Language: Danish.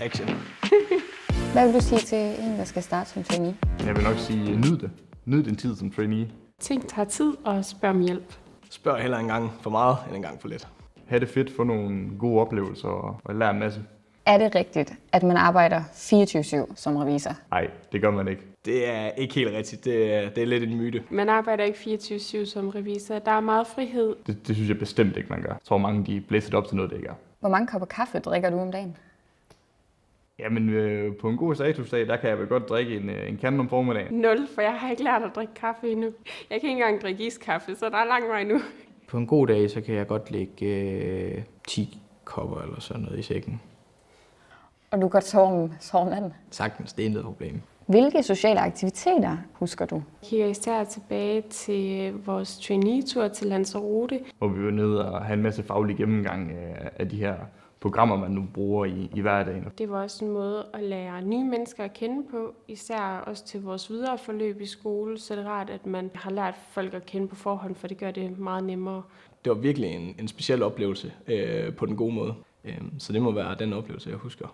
Action. Hvad vil du sige til en, der skal starte som trainee? Jeg vil nok sige, nyd det. Nyd din tid som trainee. Ting tager tid, og spørg om hjælp. Spørg heller en gang for meget, end en gang for lidt. Ha' det fedt, få nogle gode oplevelser og lære en masse. Er det rigtigt, at man arbejder 24/7 som revisor? Nej, det gør man ikke. Det er ikke helt rigtigt. Det er lidt en myte. Man arbejder ikke 24/7 som revisor. Der er meget frihed. Det synes jeg bestemt ikke, man gør. Jeg tror mange, de blæser det op til noget, det ikke er. Hvor mange kopper kaffe drikker du om dagen? Jamen, på en god statusdag, der kan jeg vel godt drikke en kande om formiddagen. 0, for jeg har ikke lært at drikke kaffe endnu. Jeg kan ikke engang drikke iskaffe, så der er lang vej nu. På en god dag, så kan jeg godt lægge 10 kopper eller sådan noget i sækken. Og du kan godt sove om natten? Sagtens, det er intet problem. Hvilke sociale aktiviteter husker du? Jeg kigger især tilbage til vores trainee-tur til Lanzarote. Hvor vi var nede og have en masse faglig gennemgang af de her programmer, man nu bruger i hverdagen. Det var også en måde at lære nye mennesker at kende på, især også til vores videre forløb i skole. Så det er rart, at man har lært folk at kende på forhånd, for det gør det meget nemmere. Det var virkelig en speciel oplevelse på den gode måde. Så det må være den oplevelse, jeg husker